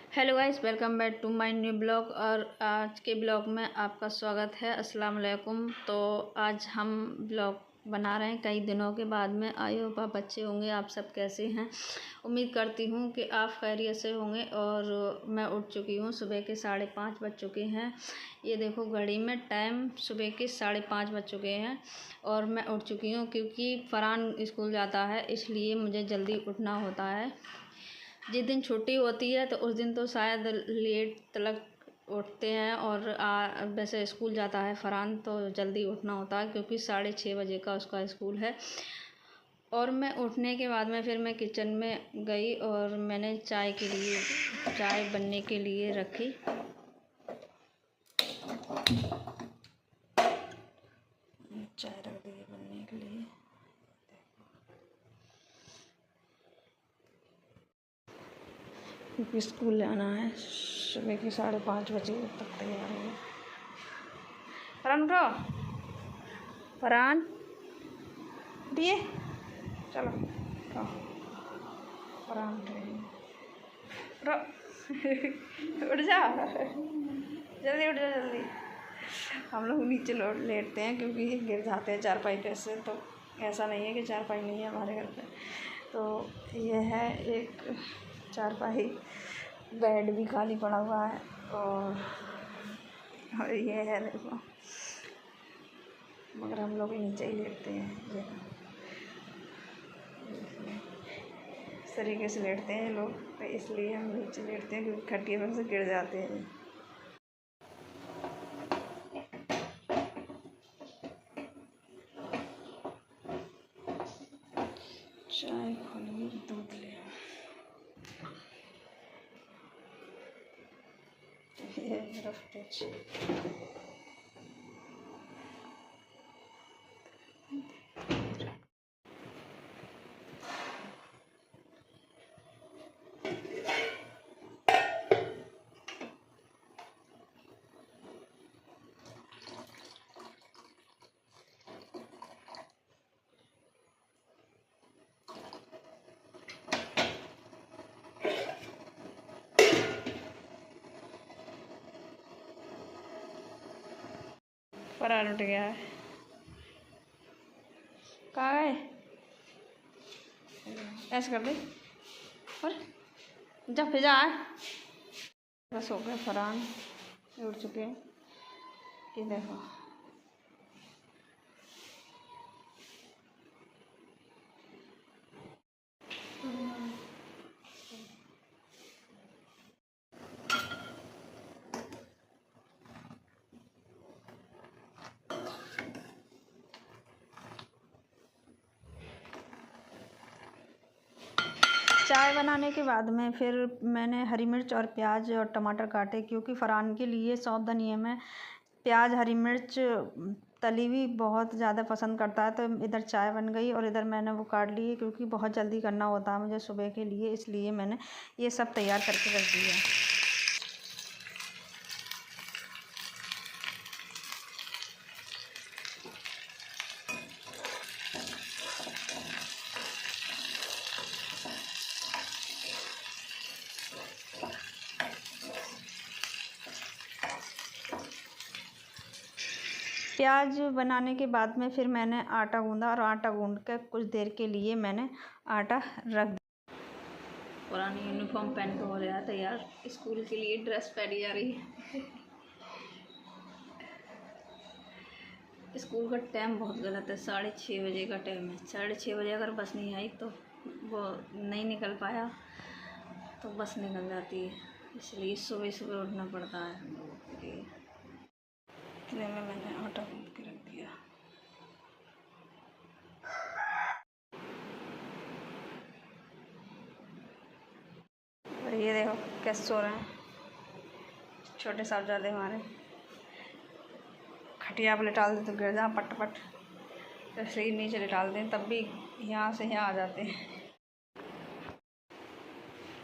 Hello guys, welcome back to my new blog. और आज के ब्लॉग में आपका स्वागत है। अस्सलाम वालेकुम। तो आज हम ब्लॉग बना रहे हैं कई दिनों के बाद में। आई होप आप अच्छे होंगे। आप सब कैसे हैं? उम्मीद करती हूँ कि आप खैरियत से होंगे। और मैं उठ चुकी हूँ, सुबह के 5:30 बज चुके हैं। ये देखो घड़ी में टाइम सुबह के 5:30 बज चुके हैं और मैं उठ चुकी हूँ क्योंकि फरहान स्कूल जाता है, इसलिए मुझे जल्दी उठना होता है। जिस दिन छुट्टी होती है तो उस दिन तो शायद लेट तक उठते हैं। और वैसे स्कूल जाता है फरहान तो जल्दी उठना होता है क्योंकि 6:30 बजे का उसका स्कूल है। और मैं उठने के बाद में फिर मैं किचन में गई और मैंने चाय बनने के लिए रखी। चाय रख दी बनने के लिए। क्योंकि स्कूल जाना है, सुबह के 5:30 बजे तक तैयार हो। फरहान उठो, फरहान उठिए, चलो उठो। फरहान उठो, उठ जाओ, जल्दी उठ जाओ जल्दी। हम लोग नीचे लेटते हैं क्योंकि गिर जाते हैं चारपाई पे से। तो ऐसा नहीं है कि चारपाई नहीं है हमारे घर पे। तो ये है एक चारपाई, बेड भी खाली पड़ा हुआ है। और ये है देखो, मगर हम लोग नीचे ही लेटते हैं। ये इस तरीके से लेटते हैं लोग, तो इसलिए हम नीचे लेटते हैं क्योंकि खटिया पर से गिर जाते हैं। चाय खोलिए, दूध ले ये मेरा फ्रिज। फरहान उठ गया है। कहाँ गए? ऐसे कर दे और जा फिर जा। बस हो गया, फरहान उठ चुके हैं। ये देखो, चाय बनाने के बाद में फिर मैंने हरी मिर्च और प्याज और टमाटर काटे क्योंकि फरहान के लिए सौंफ धनिया में प्याज हरी मिर्च तली हुई बहुत ज़्यादा पसंद करता है। तो इधर चाय बन गई और इधर मैंने वो काट लिए क्योंकि बहुत जल्दी करना होता है मुझे सुबह के लिए, इसलिए मैंने ये सब तैयार करके रख दिया। प्याज बनाने के बाद में फिर मैंने आटा गूँधा और आटा गूँध कर कुछ देर के लिए मैंने आटा रख दिया। पुरानी यूनिफॉर्म पहन के हो गया तैयार, स्कूल के लिए ड्रेस पहनी जा रही है। स्कूल का टाइम बहुत गलत है, 6:30 बजे का टाइम है। 6:30 बजे अगर बस नहीं आई तो वो नहीं निकल पाया तो बस निकल जाती है, इसलिए सुबह सुबह उठना पड़ता है। इतने में मैंने आटा गूँध के रख दिया। और ये देखो कैसे सो रहे हैं छोटे साहबजादे हमारे। खटिया पर लेटाल दे तो गिर जा पट पट, तो शरीर नीचे लेटाल दें तब भी यहाँ से यहाँ आ जाते हैं।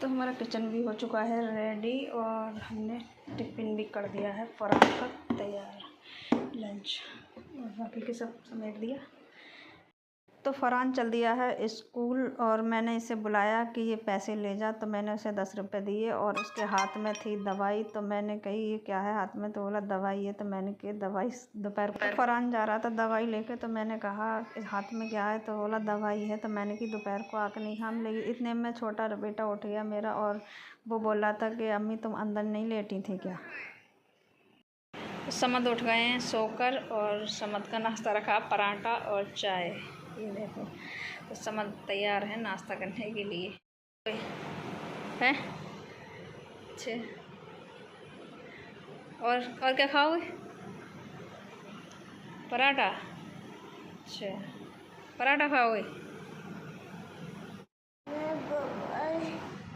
तो हमारा किचन भी हो चुका है रेडी और हमने टिफ़िन भी कर दिया है फरहान का तैयार, लंच और बाकी के सब समेट दिया। तो फरहान चल दिया है स्कूल और मैंने इसे बुलाया कि ये पैसे ले जा, तो मैंने उसे 10 रुपये दिए और उसके हाथ में थी दवाई। तो मैंने कही ये क्या है हाथ में, तो बोला दवाई है। तो मैंने कही दवाई दोपहर को फरहान जा रहा था दवाई लेके, तो मैंने कहा इस हाथ में क्या है, तो बोला दवाई है। तो मैंने कही दोपहर को आकर नहीं खा, लेकिन इतने में छोटा बेटा उठ गया मेरा और वो बोल रहा था कि अम्मी तुम अंदर नहीं लेटी थी क्या। समद उठ गए हैं सोकर और समद का नाश्ता रखा पराठा और चाय। ये देखो तो समद तैयार है नाश्ता करने के लिए है। अच्छा और क्या खाओगे? पराठा। अच्छा पराठा खाओगे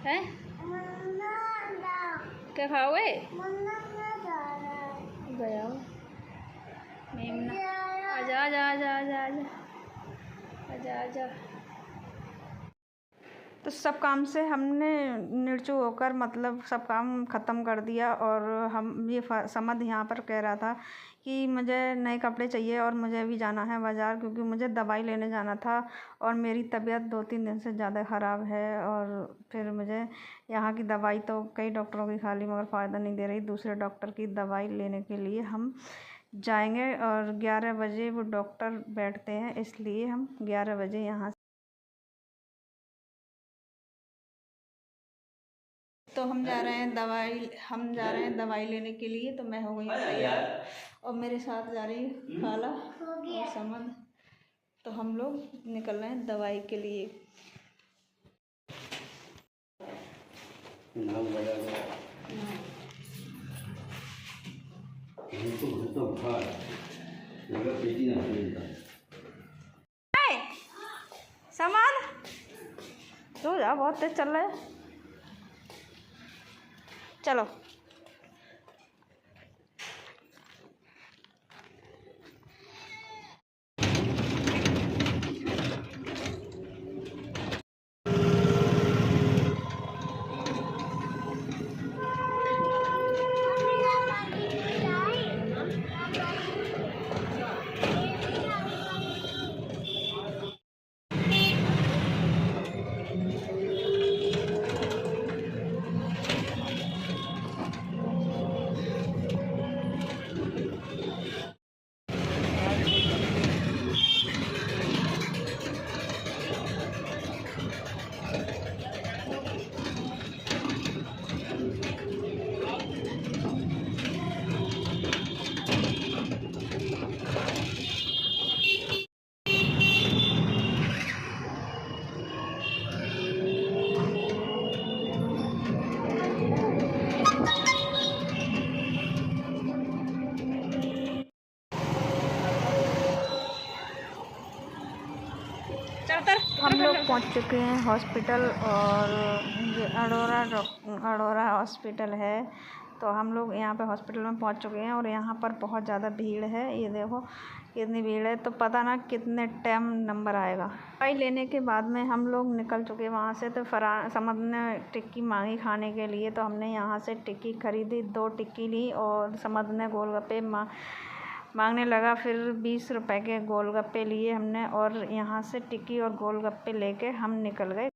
हैं? क्या खाओगे? गया आजा आजा आजा आजा आजा आजा आजा। तो सब काम से हमने निर्चु होकर मतलब सब काम ख़त्म कर दिया और हम ये समद यहाँ पर कह रहा था कि मुझे नए कपड़े चाहिए और मुझे भी जाना है बाज़ार, क्योंकि मुझे दवाई लेने जाना था और मेरी तबीयत 2-3 दिन से ज़्यादा ख़राब है। और फिर मुझे यहाँ की दवाई तो कई डॉक्टरों की खा ली मगर फ़ायदा नहीं दे रही, दूसरे डॉक्टर की दवाई लेने के लिए हम जाएंगे और 11 बजे वो डॉक्टर बैठते हैं, इसलिए हम 11 बजे यहाँ। तो हम जा रहे हैं दवाई लेने के लिए। तो मैं हो गई तैयार और मेरे साथ जा रही है खाला और समद। तो हम लोग निकल रहे हैं दवाई के लिए। समद तो जा बहुत तेज चल रहा है, चलो। हम लोग पहुंच चुके हैं हॉस्पिटल और ये अडोरा हॉस्पिटल है। तो हम लोग यहाँ पे हॉस्पिटल में पहुंच चुके हैं और यहाँ पर बहुत ज़्यादा भीड़ है। ये देखो कितनी भीड़ है, तो पता ना कितने टाइम नंबर आएगा। दवाई लेने के बाद में हम लोग निकल चुके वहाँ से। तो समद ने टिक्की मांगी खाने के लिए, तो हमने यहाँ से टिक्की खरीदी, 2 टिक्की ली और समद ने गोलगप्पे मांगने लगा। फिर 20 रुपए के गोलगप्पे लिए हमने और यहाँ से टिक्की और गोलगप्पे लेके हम निकल गए।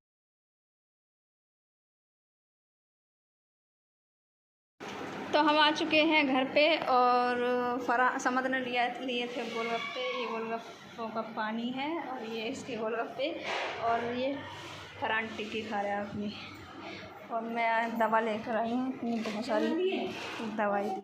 तो हम आ चुके हैं घर पे और समद ने लिए थे गोलगप्पे। ये गोलगप्पों का पानी है और ये इसके गोलगप्पे और ये फरहान टिक्की खा रहा है अपनी। और मैं दवा लेकर आई हूँ, इतनी बहुत सारी दवाई।